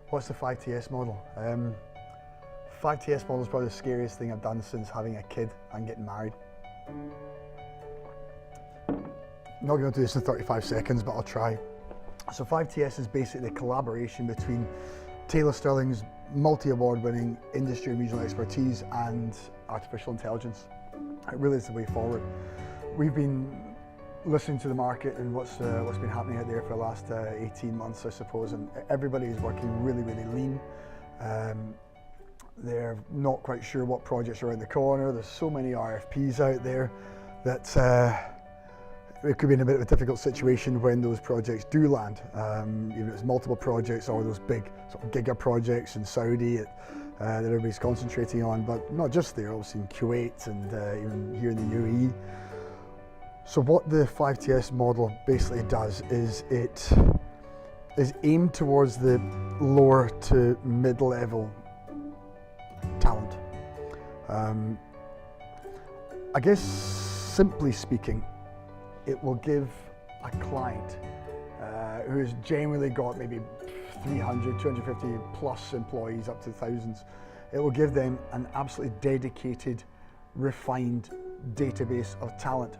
What's the 5TS model? 5TS model is probably the scariest thing I've done since having a kid and getting married. I'm not going to do this in 35 seconds, but I'll try. So 5TS is basically a collaboration between Taylor Sterling's multi-award winning industry and regional expertise and artificial intelligence. It really is the way forward. We've been listening to the market and what's been happening out there for the last 18 months, I suppose, and everybody is working really, really lean. They're not quite sure what projects are around the corner. There's so many RFPs out there that it could be in a bit of a difficult situation when those projects do land. Even if it's multiple projects or those big sort of giga projects in Saudi that everybody's concentrating on, but not just there, obviously in Kuwait and even here in the UAE. So what the 5TS model basically does is it is aimed towards the lower to mid-level talent. I guess simply speaking, it will give a client who's generally got maybe 300, 250 plus employees up to thousands, it will give them an absolutely dedicated, refined database of talent.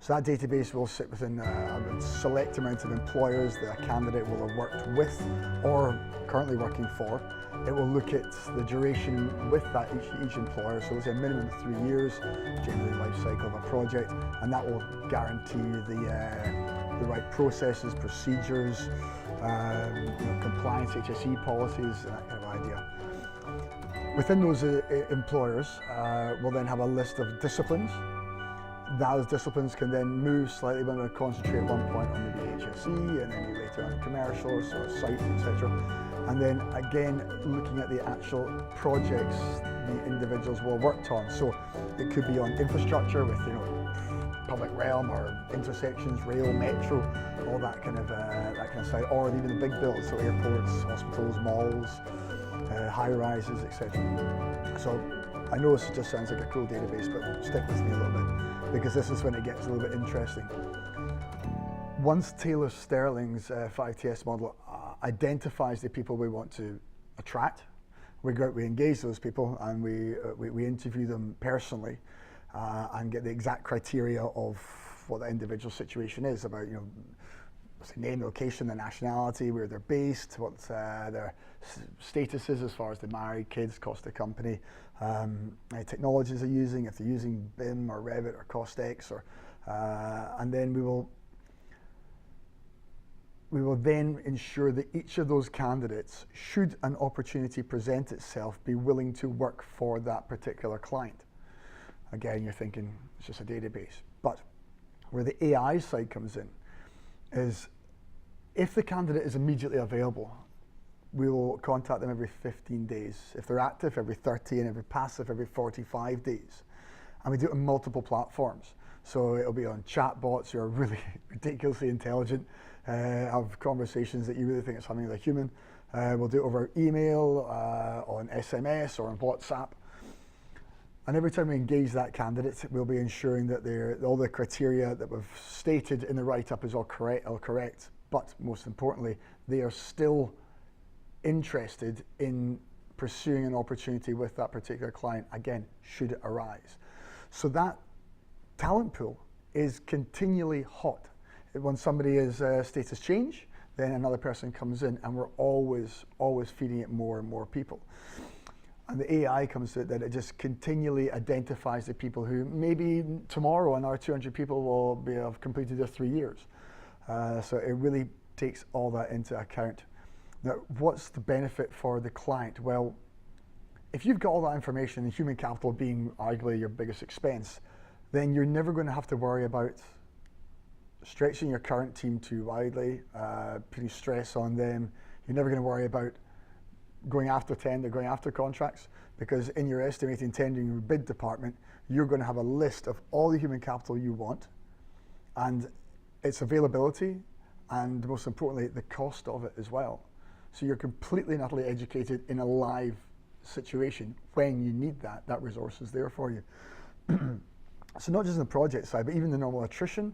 So that database will sit within a select amount of employers that a candidate will have worked with or currently working for. It will look at the duration with that each employer, so let's say a minimum of 3 years, generally the life cycle of a project, and that will guarantee the right processes, procedures, compliance, HSE policies, that kind of idea. Within those employers, we'll then have a list of disciplines. Those disciplines can then move slightly. We're going to concentrate at one point on maybe HSE and then later on commercial, so site, etc. And then again, looking at the actual projects the individuals will have worked on. So it could be on infrastructure with public realm or intersections, rail, metro, all that kind of side, or even the big builds, so airports, hospitals, malls, high rises, etc. So I know this just sounds like a cool database, but stick with me a little bit, because this is when it gets a little bit interesting. Once Taylor Sterling's 5TS model identifies the people we want to attract, we go out, we engage those people, and we interview them personally and get the exact criteria of what the individual situation is about, name, location, the nationality, where they're based, what their status is as far as the married, kids, cost of company, technologies they're using, if they're using BIM or Revit or CostX, and then we will then ensure that each of those candidates, should an opportunity present itself, be willing to work for that particular client. Again, you're thinking it's just a database, but where the AI side comes in is if the candidate is immediately available, we will contact them every 15 days. If they're active, every 30, and every passive, every 45 days. And we do it on multiple platforms. So it'll be on chatbots who are really ridiculously intelligent, have conversations that you really think it's having with a human. We'll do it over email, on SMS, or on WhatsApp. And every time we engage that candidate, we'll be ensuring that all the criteria that we've stated in the write-up is all correct. But most importantly, they are still interested in pursuing an opportunity with that particular client, again, should it arise. So that talent pool is continually hot. When somebody is status change, then another person comes in, and we're always feeding it more and more people. And the AI comes to it that it just continually identifies the people who maybe tomorrow another 200 people will have completed their 3 years. So it really takes all that into account. Now, what's the benefit for the client? Well, if you've got all that information, and human capital being arguably your biggest expense, then you're never going to have to worry about stretching your current team too widely, putting stress on them. You're never going to worry about going after tender, going after contracts, because in your estimating, tendering, your bid department, you're going to have a list of all the human capital you want, and its availability, and most importantly, the cost of it as well. So you're completely and utterly educated in a live situation when you need that resource is there for you. So not just on the project side, but even the normal attrition,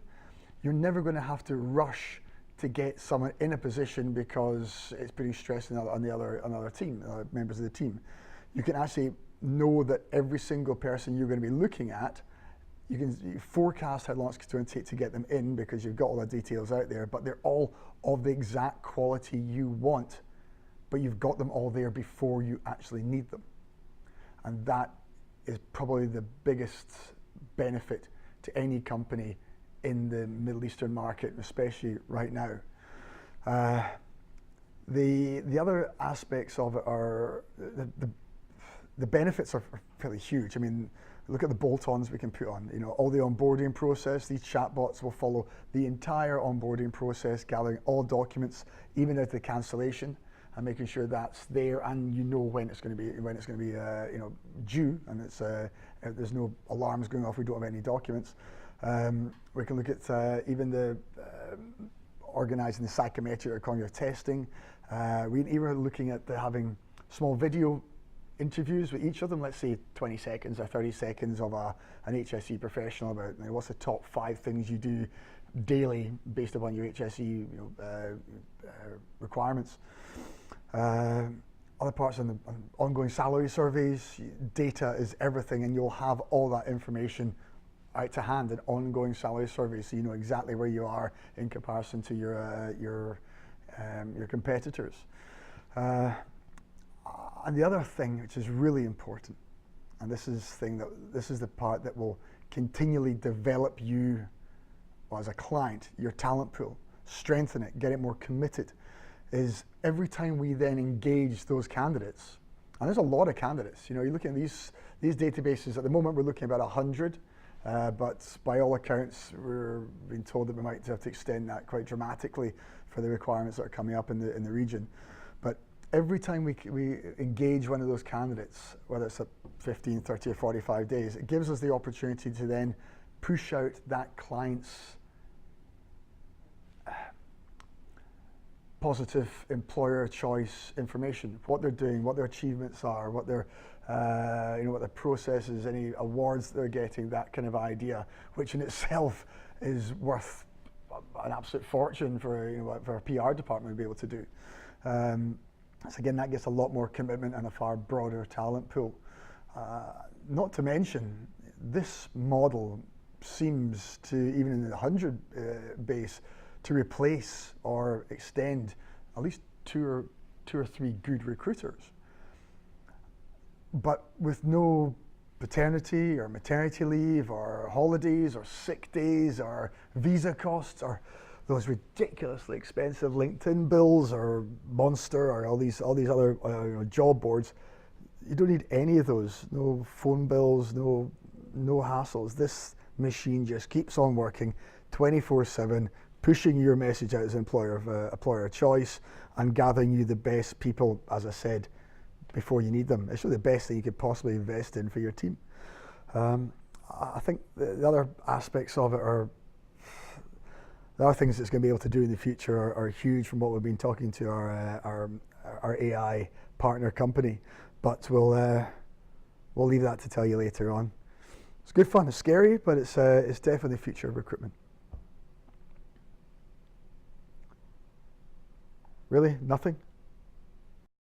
you're never going to have to rush to get someone in a position because it's putting stress on the other team, members of the team. You can actually know that every single person you're going to be looking at, you forecast how long it's going to take to get them in because you've got all the details out there, but they're all of the exact quality you want, but you've got them all there before you actually need them. And that is probably the biggest benefit to any company in the Middle Eastern market, especially right now. The other aspects of it are, the benefits are fairly huge. I mean, look at the bolt-ons we can put on. You know, all the onboarding process, these chatbots will follow the entire onboarding process, gathering all documents, even at the cancellation, and making sure that's there, and you know when it's going to be you know, due, and it's there's no alarms going off. We don't have any documents. We can look at even the organising the psychometric or cognitive testing. We even looking at having small video interviews with each of them, let's say 20 seconds or 30 seconds of an HSE professional about, you know, what's the top 5 things you do daily based upon your HSE requirements. Other parts on ongoing salary surveys, data is everything, and you'll have all that information out to hand in ongoing salary surveys, so you know exactly where you are in comparison to your competitors. And the other thing which is really important, and this is the part that will continually develop you as a client, your talent pool, strengthen it, get it more committed, is every time we then engage those candidates, and there's a lot of candidates. You know, you're looking at these databases. At the moment, we're looking at about 100, but by all accounts, we're being told that we might have to extend that quite dramatically for the requirements that are coming up in the region. But every time we engage one of those candidates, whether it's at 15, 30, or 45 days, it gives us the opportunity to then push out that client's positive employer choice information, what they're doing, what their achievements are, what their what their processes, any awards they're getting, that kind of idea, which in itself is worth an absolute fortune for for a PR department to be able to do. So again, that gets a lot more commitment and a far broader talent pool. Not to mention, this model seems to, even in the 100 base, to replace or extend at least two or three good recruiters. But with no paternity or maternity leave or holidays or sick days or visa costs or those ridiculously expensive LinkedIn bills or Monster or all these other job boards, you don't need any of those. No phone bills, no hassles. This machine just keeps on working 24/7, pushing your message out as employer of choice and gathering you the best people, as I said, before you need them. It's really the best thing you could possibly invest in for your team. I think the other aspects of it are, the other things it's going to be able to do in the future are huge from what we've been talking to our AI partner company, but we'll leave that to tell you later on. It's good fun. It's scary, but it's definitely the future of recruitment. Really? Nothing?